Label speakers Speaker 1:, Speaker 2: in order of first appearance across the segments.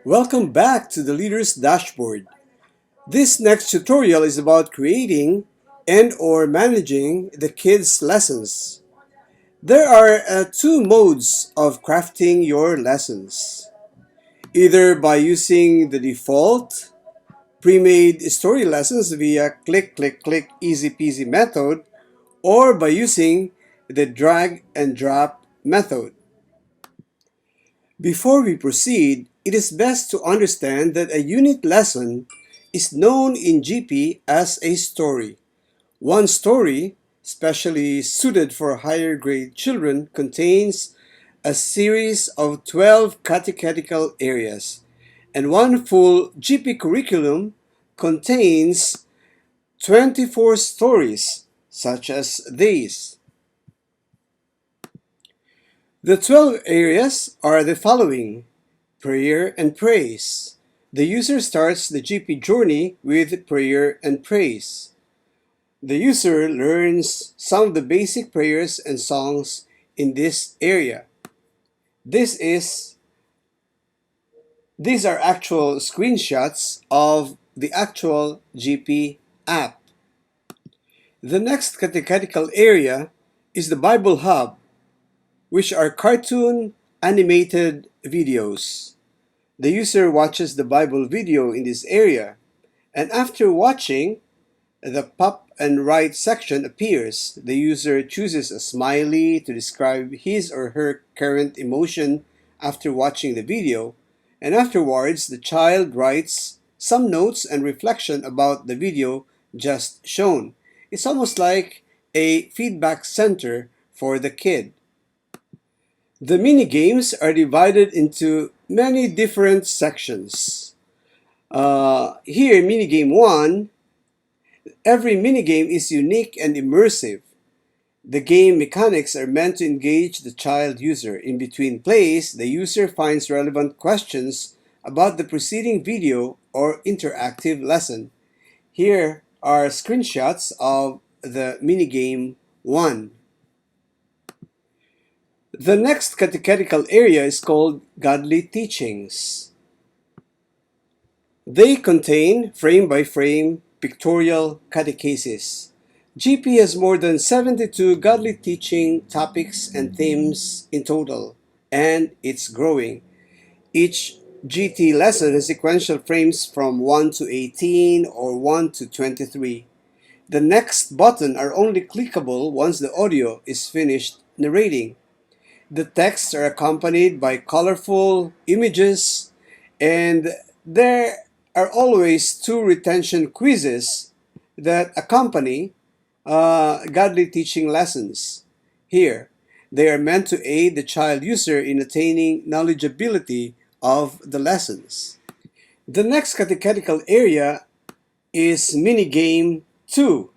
Speaker 1: Welcome back to the Leader's Dashboard. This next tutorial is about creating and/or managing the kids' lessons. There are two modes of crafting your lessons. Either by using the default pre-made story lessons via click, click, click, easy peasy method, or by using the drag and drop method. Before we proceed, it is best to understand that a unit lesson is known in GP as a story. One story, specially suited for higher grade children, contains a series of 12 catechetical areas, and one full GP curriculum contains 24 stories, such as these. The 12 areas are the following: prayer and praise. The user starts the GP journey with prayer and praise. The user learns some of the basic prayers and songs in this area. These are actual screenshots of the actual GP app. The next catechetical area is the Bible Hub, which are cartoon animated videos. The user watches the Bible video in this area, and after watching, the pop and write section appears. The user chooses a smiley to describe his or her current emotion after watching the video, and afterwards the child writes some notes and reflection about the video just shown. It's almost like a feedback center for the kid. The mini games are divided into many different sections. Here, minigame 1, every minigame is unique and immersive. The game mechanics are meant to engage the child user. In between plays, the user finds relevant questions about the preceding video or interactive lesson. Here are screenshots of the minigame 1. The next catechetical area is called Godly Teachings. They contain frame-by-frame pictorial catechesis. GP has more than 72 godly teaching topics and themes in total, and it's growing. Each GT lesson has sequential frames from 1 to 18 or 1 to 23. The next button are only clickable once the audio is finished narrating. The texts are accompanied by colorful images, and there are always 2 retention quizzes that accompany godly teaching lessons. Here, they are meant to aid the child user in attaining knowledgeability of the lessons. The next catechetical area is Minigame 2.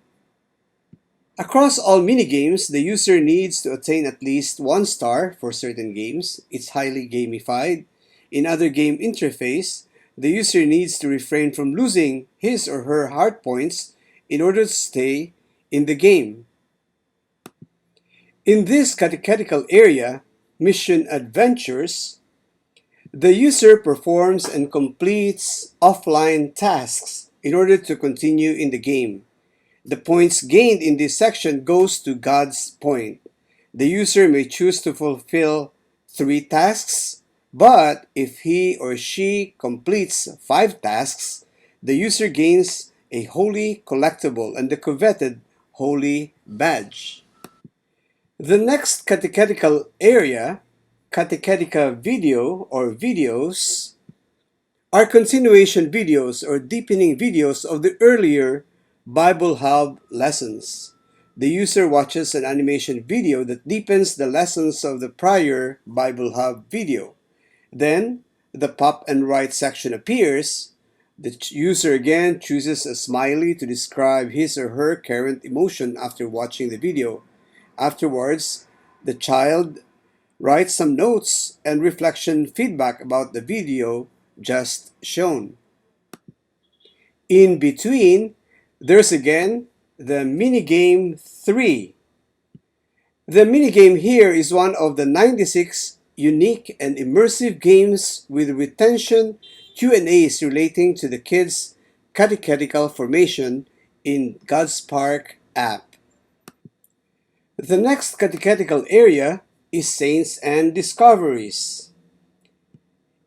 Speaker 1: Across all minigames, the user needs to attain at least 1 star for certain games. It's highly gamified. In other game interface, the user needs to refrain from losing his or her heart points in order to stay in the game. In this catechetical area, Mission Adventures, the user performs and completes offline tasks in order to continue in the game. The points gained in this section goes to God's point. The user may choose to fulfill 3 tasks, but if he or she completes 5 tasks, the user gains a holy collectible and the coveted holy badge. The next catechetical area, catechetica video or videos, are continuation videos or deepening videos of the earlier Bible Hub lessons. The user watches an animation video that deepens the lessons of the prior Bible Hub video. Then, the pop and write section appears. The user again chooses a smiley to describe his or her current emotion after watching the video. Afterwards, the child writes some notes and reflection feedback about the video just shown. In between, there's again the minigame 3. The minigame here is one of the 96 unique and immersive games with retention Q&As relating to the kids' catechetical formation in GodsPark app. The next catechetical area is Saints and Discoveries.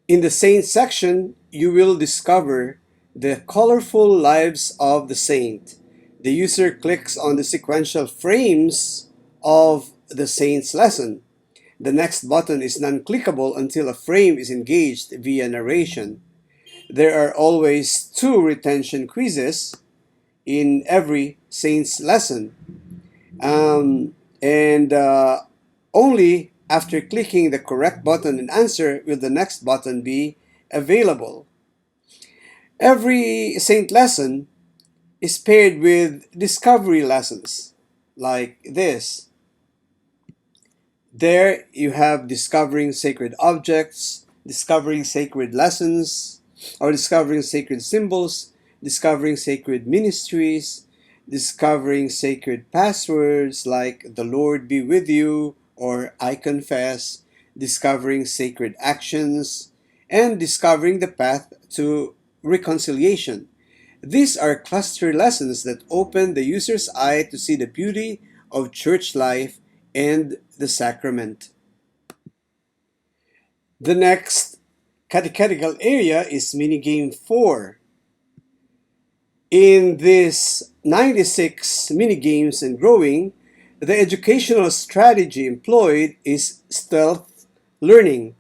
Speaker 1: In the Saints section, you will discover the colorful lives of the saint. The user clicks on the sequential frames of the saint's lesson. The next button is non-clickable until a frame is engaged via narration. There are always 2 retention quizzes in every saint's lesson. And only after clicking the correct button and answer will the next button be available. Every saint lesson is paired with discovery lessons like this. There you have discovering sacred objects, discovering sacred lessons, or discovering sacred symbols, discovering sacred ministries, discovering sacred passwords like the Lord be with you or I confess, discovering sacred actions, and discovering the path to reconciliation. These are cluster lessons that open the user's eye to see the beauty of church life and the sacrament. The next catechetical area is minigame 4. In this 96 minigames and growing, the educational strategy employed is stealth learning.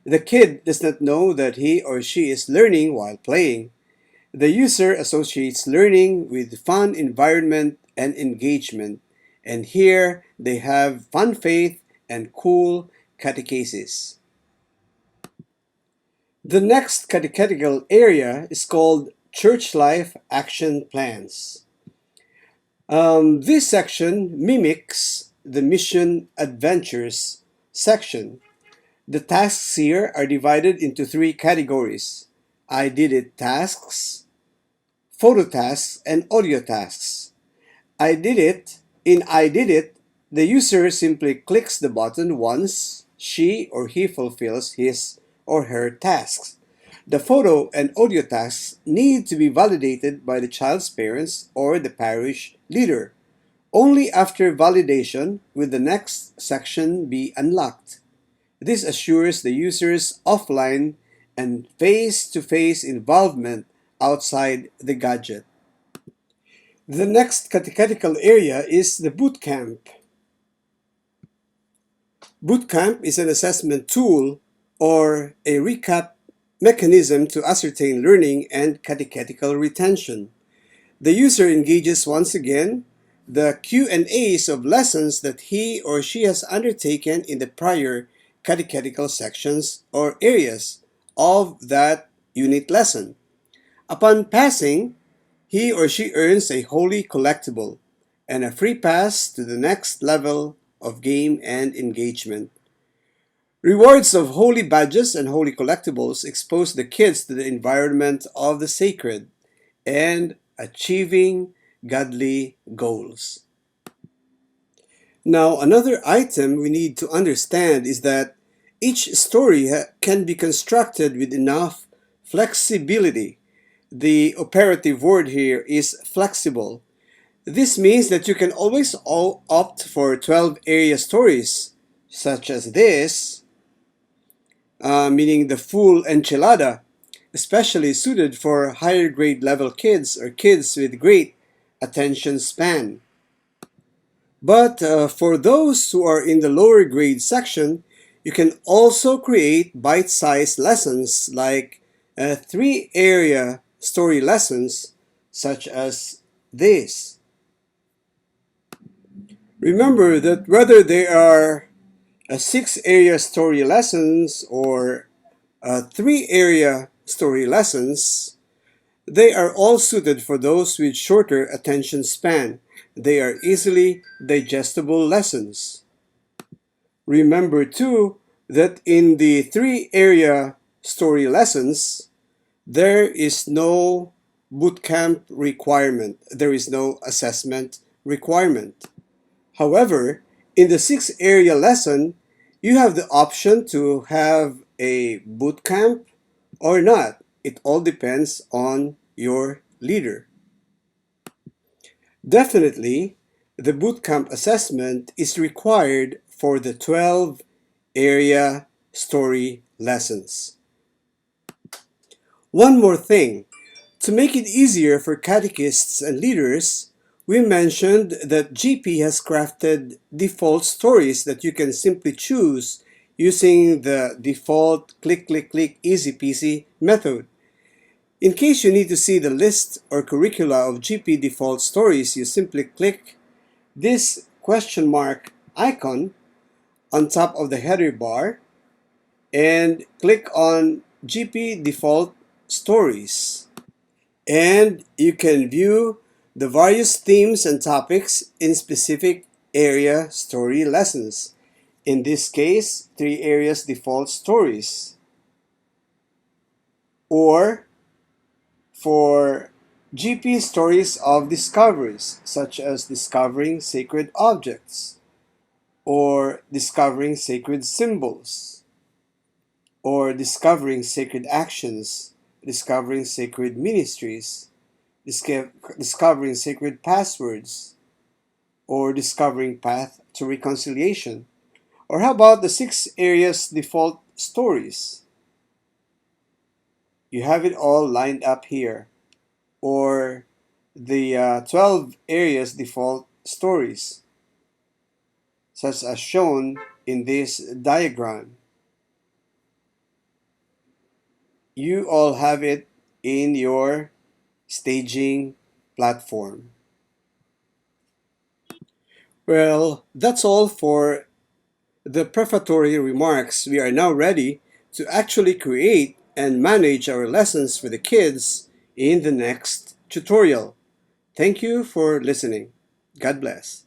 Speaker 1: The kid does not know that he or she is learning while playing. The user associates learning with fun environment and engagement, and here they have fun faith and cool catechesis. The next catechetical area is called Church Life Action Plans. This section mimics the Mission Adventures section. The tasks here are divided into 3 categories: I did it tasks, photo tasks, and audio tasks. In I did it, the user simply clicks the button once she or he fulfills his or her tasks. The photo and audio tasks need to be validated by the child's parents or the parish leader. Only after validation will the next section be unlocked. This assures the user's offline and face-to-face involvement outside the gadget. The next catechetical area is the Bootcamp. Bootcamp is an assessment tool or a recap mechanism to ascertain learning and catechetical retention. The user engages once again the Q&As of lessons that he or she has undertaken in the prior catechetical sections or areas of that unit lesson. Upon passing, he or she earns a holy collectible and a free pass to the next level of game and engagement. Rewards of holy badges and holy collectibles expose the kids to the environment of the sacred and achieving godly goals. Now, another item we need to understand is that each story can be constructed with enough flexibility. The operative word here is flexible. This means that you can always opt for 12 area stories, such as this, meaning the full enchilada, especially suited for higher grade level kids or kids with great attention span. But for those who are in the lower grade section, you can also create bite-sized lessons like 3 area story lessons such as this. Remember that whether they are 6 area story lessons or 3 area story lessons, they are all suited for those with shorter attention span. They are easily digestible lessons. Remember too that in the 3 area story lessons, there is no bootcamp requirement. There is no assessment requirement. However, in the 6 area lesson, you have the option to have a bootcamp or not. It all depends on your leader. Definitely, the bootcamp assessment is required for the 12 area story lessons. One more thing, to make it easier for catechists and leaders, we mentioned that GP has crafted default stories that you can simply choose using the default click click click easy peasy method. In case you need to see the list or curricula of GP default stories, you simply click this question mark icon on top of the header bar and click on GP default stories. And you can view the various themes and topics in specific area story lessons. In this case, 3 areas default stories. Or for GP stories of discoveries, such as discovering sacred objects, or discovering sacred symbols, or discovering sacred actions, discovering sacred ministries, discovering sacred passwords, or discovering path to reconciliation. Or how about the 6 areas default stories? You have it all lined up here. Or the 12 areas default stories, such as shown in this diagram. You all have it in your staging platform. Well, that's all for the prefatory remarks. We are now ready to actually create and manage our lessons for the kids in the next tutorial. Thank you for listening. God bless.